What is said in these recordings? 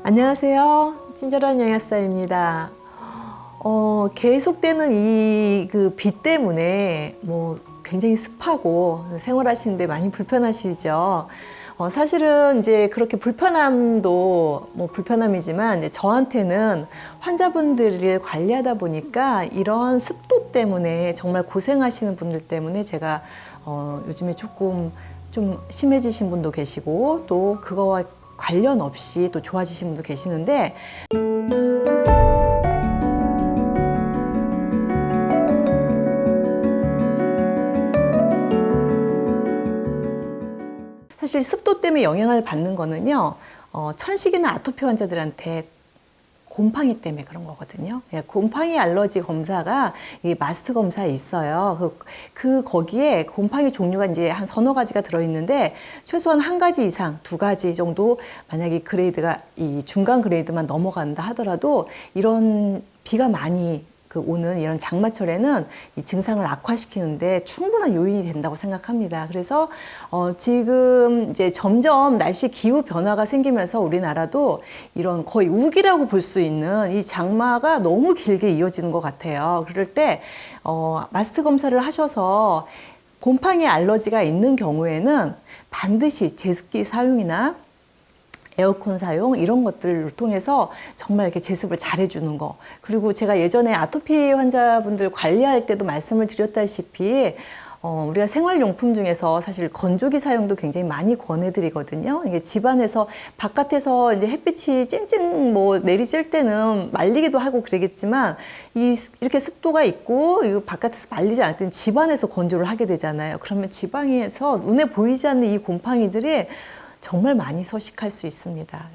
안녕하세요. 친절한 영양사입니다. 계속되는 이 비 때문에 굉장히 습하고 생활하시는데 많이 불편하시죠. 사실은 이제 그렇게 불편함도 불편함이지만 이제 저한테는 환자분들을 관리하다 보니까 이런 습도 때문에 정말 고생하시는 분들 때문에 제가 요즘에 조금 좀 심해지신 분도 계시고 또 그거와 관련 없이 또 좋아지신 분도 계시는데 사실 습도 때문에 영향을 받는 거는요, 천식이나 아토피 환자들한테 곰팡이 때문에 그런 거거든요. 곰팡이 알러지 검사가 이 마스트 검사에 있어요. 거기에 곰팡이 종류가 이제 한 서너 가지가 들어있는데 최소한 한 가지 이상, 두 가지 정도 만약에 그레이드가 이 중간 그레이드만 넘어간다 하더라도 이런 비가 많이 오는 이런 장마철에는 이 증상을 악화시키는데 충분한 요인이 된다고 생각합니다. 그래서 지금 이제 점점 날씨 기후 변화가 생기면서 우리나라도 이런 거의 우기라고 볼 수 있는 이 장마가 너무 길게 이어지는 것 같아요. 그럴 때 마스트 검사를 하셔서 곰팡이 알러지가 있는 경우에는 반드시 제습기 사용이나 에어컨 사용 이런 것들을 통해서 정말 이렇게 제습을 잘 해주는 거. 그리고 제가 예전에 아토피 환자분들 관리할 때도 말씀을 드렸다시피 우리가 생활용품 중에서 사실 건조기 사용도 굉장히 많이 권해드리거든요. 이게 집안에서 바깥에서 이제 햇빛이 찡찡 내리쬐 때는 말리기도 하고 그러겠지만 이렇게 습도가 있고 이거 바깥에서 말리지 않을 때는 집안에서 건조를 하게 되잖아요. 그러면 지방에서 눈에 보이지 않는 이 곰팡이들이 정말 많이 서식할 수 있습니다.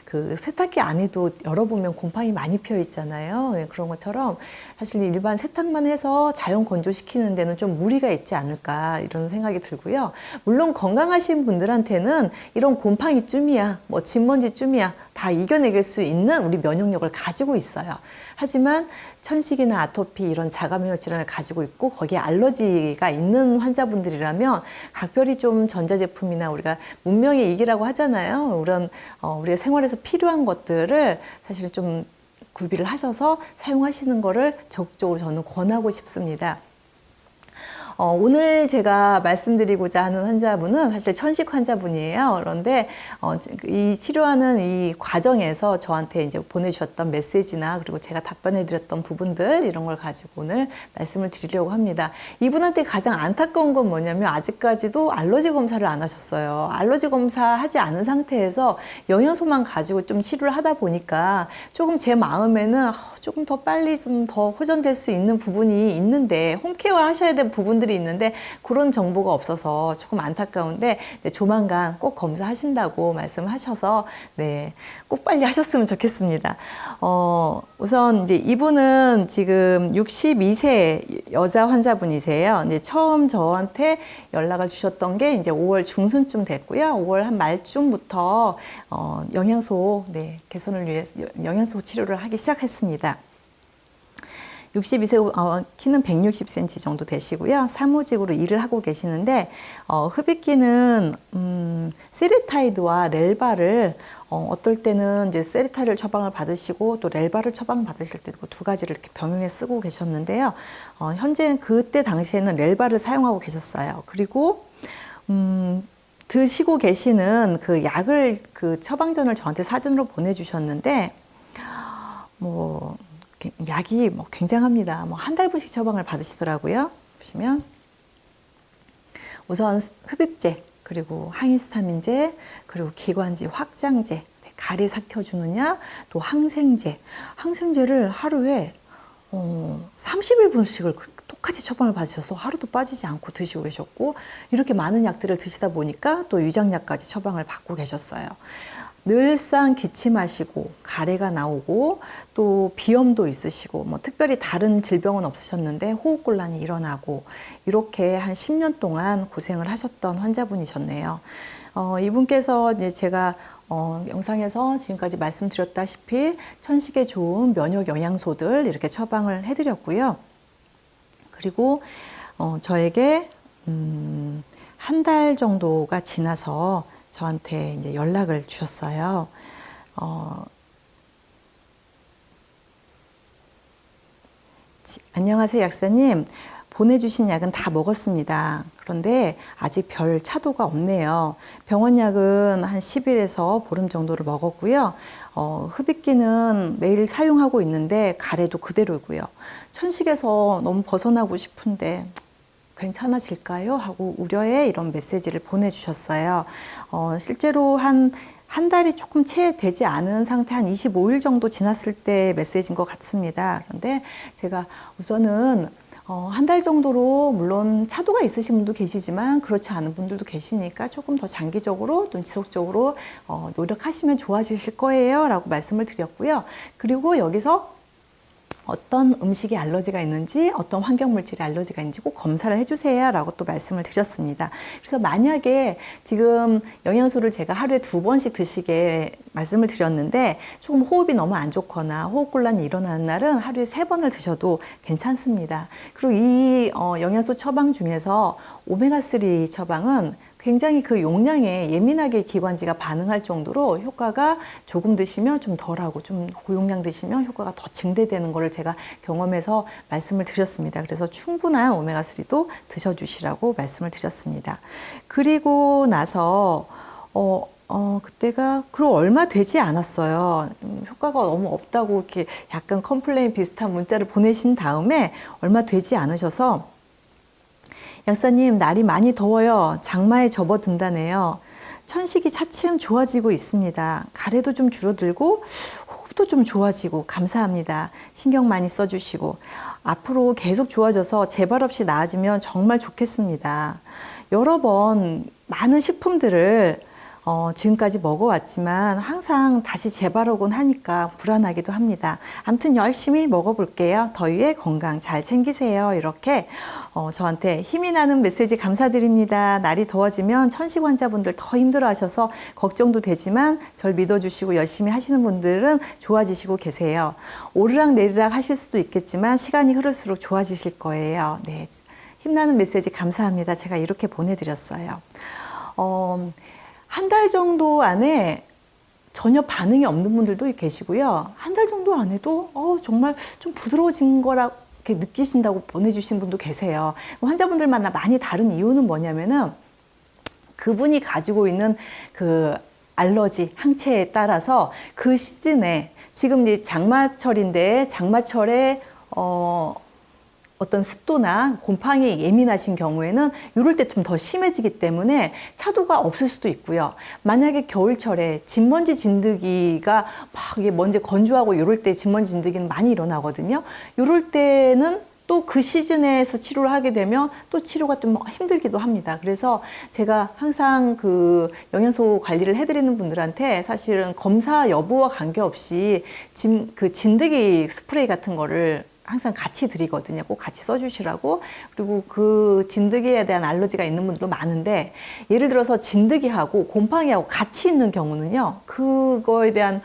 그 세탁기 안에도 열어보면 곰팡이 많이 피어 있잖아요. 그런 것처럼 사실 일반 세탁만 해서 자연 건조시키는 데는 좀 무리가 있지 않을까 이런 생각이 들고요. 물론 건강하신 분들한테는 이런 곰팡이쯤이야, 진먼지쯤이야 다 이겨내길 수 있는 우리 면역력을 가지고 있어요. 하지만 천식이나 아토피 이런 자가면역 질환을 가지고 있고 거기에 알러지가 있는 환자분들이라면 각별히 좀 전자제품이나 우리가 문명의 이기라고 하잖아요. 이런 우리의 생활에서 필요한 것들을 사실 좀 구비를 하셔서 사용하시는 거를 적극적으로 저는 권하고 싶습니다. 오늘 제가 말씀드리고자 하는 환자분은 사실 천식 환자분이에요. 그런데 이 치료하는 이 과정에서 저한테 이제 보내주셨던 메시지나 그리고 제가 답변해드렸던 부분들 이런 걸 가지고 오늘 말씀을 드리려고 합니다. 이분한테 가장 안타까운 건 뭐냐면 아직까지도 알러지 검사를 안 하셨어요. 알러지 검사 하지 않은 상태에서 영양소만 가지고 좀 치료를 하다 보니까 조금 제 마음에는 조금 더 빨리 좀 더 호전될 수 있는 부분이 있는데 홈케어 하셔야 될 부분들이 있는데 그런 정보가 없어서 조금 안타까운데 조만간 꼭 검사하신다고 말씀하셔서 꼭 빨리 하셨으면 좋겠습니다. 우선 이제 이분은 지금 62세 여자 환자분이세요. 이제 처음 저한테 연락을 주셨던 게 이제 5월 중순쯤 됐고요. 5월 한 말쯤부터 영양소 개선을 위해 영양소 치료를 하기 시작했습니다. 62세, 키는 160cm 정도 되시고요. 사무직으로 일을 하고 계시는데, 흡입기는, 세리타이드와 렐바를, 어떨 때는 이제 세리타이드를 처방을 받으시고, 또 렐바를 처방 받으실 때도 두 가지를 이렇게 병용해 쓰고 계셨는데요. 현재 그때 당시에는 렐바를 사용하고 계셨어요. 그리고, 드시고 계시는 그 약을, 그 처방전을 저한테 사진으로 보내주셨는데, 약이 굉장합니다. 한 달분씩 처방을 받으시더라고요. 보시면 우선 흡입제, 그리고 항히스타민제, 그리고 기관지 확장제, 가래 삭혀주는 약, 또 항생제. 항생제를 하루에 30일분씩을 똑같이 처방을 받으셔서 하루도 빠지지 않고 드시고 계셨고 이렇게 많은 약들을 드시다 보니까 또 유장약까지 처방을 받고 계셨어요. 늘상 기침하시고 가래가 나오고 또 비염도 있으시고 특별히 다른 질병은 없으셨는데 호흡곤란이 일어나고 이렇게 한 10년 동안 고생을 하셨던 환자분이셨네요. 이분께서 이제 제가 영상에서 지금까지 말씀드렸다시피 천식에 좋은 면역 영양소들 이렇게 처방을 해드렸고요. 그리고 저에게 한 달 정도가 지나서 저한테 이제 연락을 주셨어요. 안녕하세요, 약사님. 보내주신 약은 다 먹었습니다. 그런데 아직 별 차도가 없네요. 병원 약은 한 10일에서 보름 정도를 먹었고요. 흡입기는 매일 사용하고 있는데 가래도 그대로고요. 천식에서 너무 벗어나고 싶은데 괜찮아질까요? 하고 우려의 이런 메시지를 보내주셨어요. 실제로 한 달이 조금 채 되지 않은 상태, 한 25일 정도 지났을 때 메시지인 것 같습니다. 그런데 제가 우선은 한 달 정도로 물론 차도가 있으신 분도 계시지만 그렇지 않은 분들도 계시니까 조금 더 장기적으로 좀 지속적으로 노력하시면 좋아지실 거예요 라고 말씀을 드렸고요. 그리고 여기서 어떤 음식에 알러지가 있는지 어떤 환경물질에 알러지가 있는지 꼭 검사를 해주세요 라고 또 말씀을 드렸습니다. 그래서 만약에 지금 영양소를 제가 하루에 2번씩 드시게 말씀을 드렸는데 조금 호흡이 너무 안 좋거나 호흡곤란이 일어나는 날은 하루에 3번을 드셔도 괜찮습니다. 그리고 이 영양소 처방 중에서 오메가3 처방은 굉장히 그 용량에 예민하게 기관지가 반응할 정도로 효과가 조금 드시면 좀 덜하고 좀 고용량 드시면 효과가 더 증대되는 것을 제가 경험해서 말씀을 드렸습니다. 그래서 충분한 오메가3도 드셔주시라고 말씀을 드렸습니다. 그리고 나서 그때가 그리고 얼마 되지 않았어요. 효과가 너무 없다고 이렇게 약간 컴플레인 비슷한 문자를 보내신 다음에 얼마 되지 않으셔서 약사님, 날이 많이 더워요. 장마에 접어든다네요. 천식이 차츰 좋아지고 있습니다. 가래도 좀 줄어들고 호흡도 좀 좋아지고 감사합니다. 신경 많이 써주시고 앞으로 계속 좋아져서 재발 없이 나아지면 정말 좋겠습니다. 여러 번 많은 식품들을 지금까지 먹어왔지만 항상 다시 재발하곤 하니까 불안하기도 합니다. 아무튼 열심히 먹어볼게요. 더위에 건강 잘 챙기세요. 이렇게 저한테 힘이 나는 메시지 감사드립니다. 날이 더워지면 천식 환자분들 더 힘들어하셔서 걱정도 되지만 절 믿어주시고 열심히 하시는 분들은 좋아지시고 계세요. 오르락 내리락 하실 수도 있겠지만 시간이 흐를수록 좋아지실 거예요. 네, 힘나는 메시지 감사합니다. 제가 이렇게 보내드렸어요. 한 달 정도 안에 전혀 반응이 없는 분들도 계시고요. 한 달 정도 안에도 정말 좀 부드러워진 거라 이렇게 느끼신다고 보내주신 분도 계세요. 환자분들마다 많이 다른 이유는 뭐냐면은 그분이 가지고 있는 그 알러지 항체에 따라서 그 시즌에 지금 이제 장마철인데 장마철에 어떤 습도나 곰팡이에 예민하신 경우에는 이럴 때 좀 더 심해지기 때문에 차도가 없을 수도 있고요. 만약에 겨울철에 진먼지 진드기가 막 이게 먼지 건조하고 이럴 때 진먼지 진드기는 많이 일어나거든요. 이럴 때는 또 그 시즌에서 치료를 하게 되면 또 치료가 좀 힘들기도 합니다. 그래서 제가 항상 그 영양소 관리를 해드리는 분들한테 사실은 검사 여부와 관계없이 그 진드기 스프레이 같은 거를 항상 같이 드리거든요. 꼭 같이 써주시라고. 그리고 그 진드기에 대한 알러지가 있는 분들도 많은데 예를 들어서 진드기하고 곰팡이하고 같이 있는 경우는요. 그거에 대한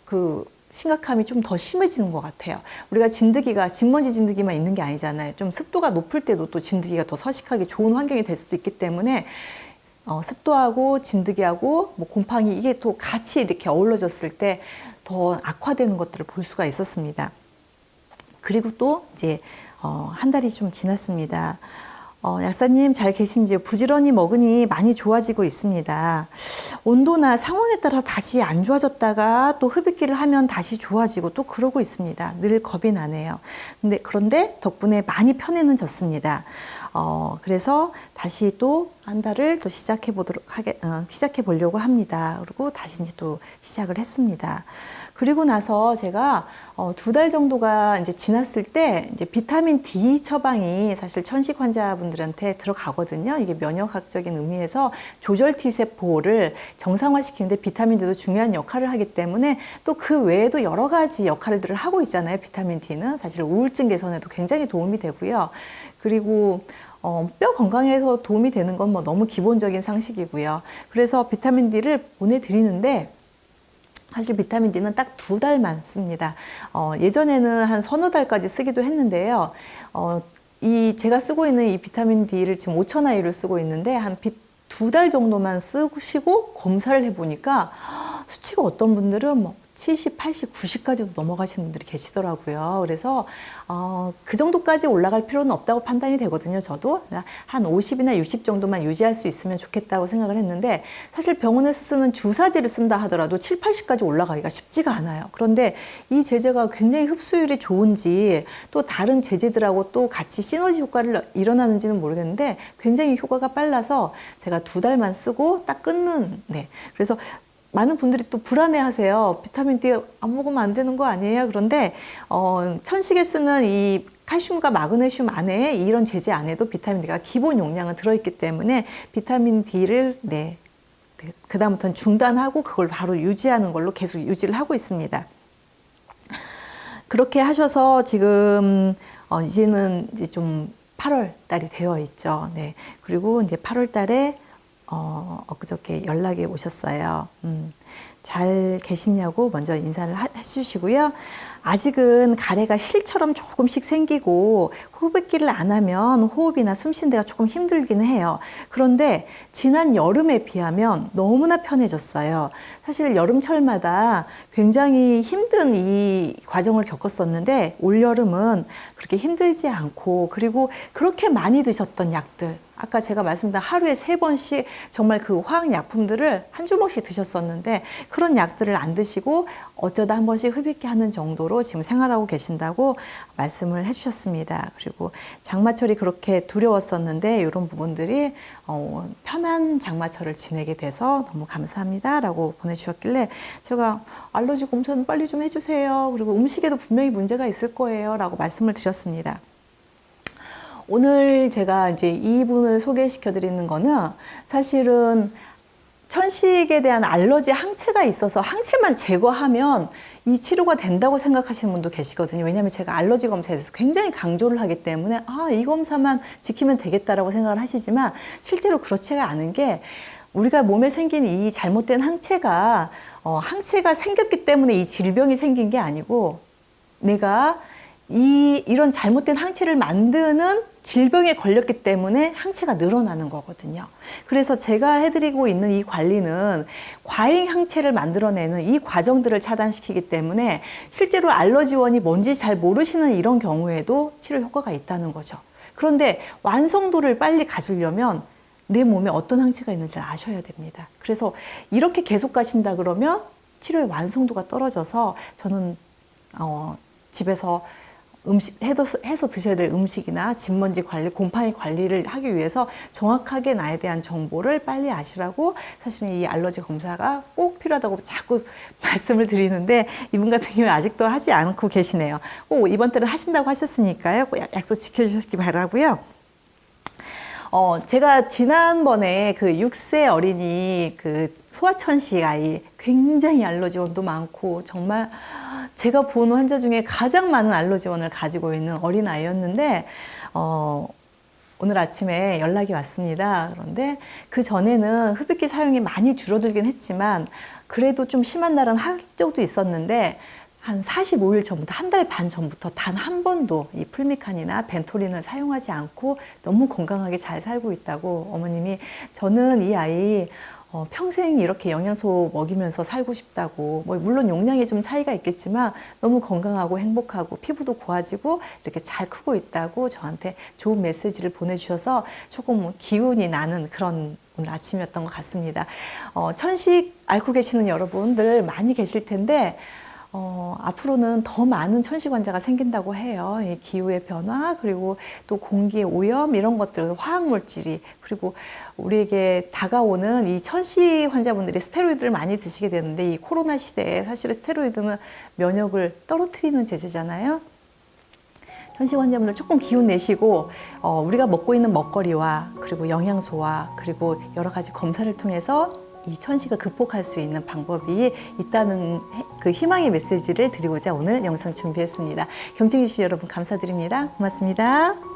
그 심각함이 좀 더 심해지는 것 같아요. 우리가 진드기가 진먼지 진드기만 있는 게 아니잖아요. 좀 습도가 높을 때도 또 진드기가 더 서식하기 좋은 환경이 될 수도 있기 때문에 습도하고 진드기하고 뭐 곰팡이 이게 또 같이 이렇게 어우러졌을 때 더 악화되는 것들을 볼 수가 있었습니다. 그리고 또 이제 한 달이 좀 지났습니다. 약사님 잘 계신지요? 부지런히 먹으니 많이 좋아지고 있습니다. 온도나 상온에 따라 다시 안 좋아졌다가 또 흡입기를 하면 다시 좋아지고 또 그러고 있습니다. 늘 겁이 나네요. 그런데 덕분에 많이 편해는 졌습니다. 그래서 다시 또 한 달을 또 시작해 보려고 합니다. 그리고 다시 이제 또 시작을 했습니다. 그리고 나서 제가 2달 정도가 이제 지났을 때 이제 비타민 D 처방이 사실 천식 환자분들한테 들어가거든요. 이게 면역학적인 의미에서 조절 T 세포를 정상화시키는데 비타민 D도 중요한 역할을 하기 때문에 또 그 외에도 여러 가지 역할들을 하고 있잖아요. 비타민 D는 사실 우울증 개선에도 굉장히 도움이 되고요. 그리고 뼈 건강에서 도움이 되는 건 뭐 너무 기본적인 상식이고요. 그래서 비타민 D를 보내드리는데 사실 비타민 D는 딱 2달만 씁니다. 예전에는 한 서너 달까지 쓰기도 했는데요. 제가 쓰고 있는 이 비타민 D를 지금 5,000IU를 쓰고 있는데 한 2달 정도만 쓰시고 검사를 해보니까 수치가 수치가 어떤 분들은 뭐 70, 80, 90까지도 넘어가시는 분들이 계시더라고요. 그래서 그 정도까지 올라갈 필요는 없다고 판단이 되거든요. 저도 한 50이나 60 정도만 유지할 수 있으면 좋겠다고 생각을 했는데, 사실 병원에서 쓰는 주사제를 쓴다 하더라도 7, 80까지 올라가기가 쉽지가 않아요. 그런데 이 제제가 굉장히 흡수율이 좋은지 또 다른 제제들하고 또 같이 시너지 효과를 일어나는지는 모르겠는데 굉장히 효과가 빨라서 제가 2달만 쓰고 딱 끊는, 그래서 많은 분들이 또 불안해하세요. 비타민 D 안 먹으면 안 되는 거 아니에요? 그런데 천식에 쓰는 이 칼슘과 마그네슘 안에 이런 제제 안에도 비타민 D가 기본 용량은 들어있기 때문에 비타민 D를 그다음부터는 중단하고 그걸 바로 유지하는 걸로 계속 유지를 하고 있습니다. 그렇게 하셔서 지금 이제는 이제 좀 8월 달이 되어 있죠. 그리고 이제 8월 달에 엊그저께 연락이 오셨어요. 잘 계시냐고 먼저 인사를 해주시고요. 아직은 가래가 실처럼 조금씩 생기고 호흡기를 안 하면 호흡이나 숨쉬는 데가 조금 힘들긴 해요. 그런데 지난 여름에 비하면 너무나 편해졌어요. 사실 여름철마다 굉장히 힘든 이 과정을 겪었었는데 올여름은 그렇게 힘들지 않고, 그리고 그렇게 많이 드셨던 약들, 아까 제가 말씀드린 하루에 3번씩 정말 그 화학약품들을 한 주먹씩 드셨었는데 그런 약들을 안 드시고 어쩌다 한 번씩 흡입기 하는 정도로 지금 생활하고 계신다고 말씀을 해주셨습니다. 그리고 장마철이 그렇게 두려웠었는데 이런 부분들이 편한 장마철을 지내게 돼서 너무 감사합니다 라고 보내주셨길래 제가 알러지 검사는 빨리 좀 해주세요. 그리고 음식에도 분명히 문제가 있을 거예요 라고 말씀을 드렸습니다. 오늘 제가 이제 이분을 소개시켜 드리는 거는 사실은 천식에 대한 알러지 항체가 있어서 항체만 제거하면 이 치료가 된다고 생각하시는 분도 계시거든요. 왜냐하면 제가 알러지 검사에 대해서 굉장히 강조를 하기 때문에 이 검사만 지키면 되겠다라고 생각을 하시지만 실제로 그렇지가 않은 게, 우리가 몸에 생긴 이 잘못된 항체가 생겼기 때문에 이 질병이 생긴 게 아니고 내가 이런 잘못된 항체를 만드는 질병에 걸렸기 때문에 항체가 늘어나는 거거든요. 그래서 제가 해드리고 있는 이 관리는 과잉 항체를 만들어내는 이 과정들을 차단시키기 때문에 실제로 알러지원이 뭔지 잘 모르시는 이런 경우에도 치료 효과가 있다는 거죠. 그런데 완성도를 빨리 가지려면 내 몸에 어떤 항체가 있는지 아셔야 됩니다. 그래서 이렇게 계속 가신다 그러면 치료의 완성도가 떨어져서 저는 집에서 해서 드셔야 될 음식이나 진먼지 관리, 곰팡이 관리를 하기 위해서 정확하게 나에 대한 정보를 빨리 아시라고 사실은 이 알러지 검사가 꼭 필요하다고 자꾸 말씀을 드리는데 이분 같은 경우는 아직도 하지 않고 계시네요. 꼭 이번 달은 하신다고 하셨으니까요. 꼭 약속 지켜주시기 바라고요. 제가 지난번에 그 6세 어린이 그 소아천식 아이, 굉장히 알러지원도 많고 정말 제가 본 환자 중에 가장 많은 알러지원을 가지고 있는 어린아이였는데 오늘 아침에 연락이 왔습니다. 그런데 그 전에는 흡입기 사용이 많이 줄어들긴 했지만 그래도 좀 심한 날은 한 적도 있었는데 한 45일 전부터, 한 달 반 전부터 단 한 번도 이 풀미칸이나 벤토린을 사용하지 않고 너무 건강하게 잘 살고 있다고 어머님이, 저는 이 아이 평생 이렇게 영양소 먹이면서 살고 싶다고, 물론 용량이 좀 차이가 있겠지만 너무 건강하고 행복하고 피부도 고와지고 이렇게 잘 크고 있다고 저한테 좋은 메시지를 보내주셔서 조금 기운이 나는 그런 오늘 아침이었던 것 같습니다. 천식 앓고 계시는 여러분들 많이 계실 텐데 앞으로는 더 많은 천식 환자가 생긴다고 해요. 이 기후의 변화, 그리고 또 공기의 오염, 이런 것들, 화학물질이, 그리고 우리에게 다가오는 이 천식 환자분들이 스테로이드를 많이 드시게 되는데 이 코로나 시대에 사실은 스테로이드는 면역을 떨어뜨리는 제제잖아요. 천식 환자분들 조금 기운 내시고 우리가 먹고 있는 먹거리와 그리고 영양소와 그리고 여러 가지 검사를 통해서 이 천식을 극복할 수 있는 방법이 있다는 그 희망의 메시지를 드리고자 오늘 영상 준비했습니다. 경청해 주신 여러분 감사드립니다. 고맙습니다.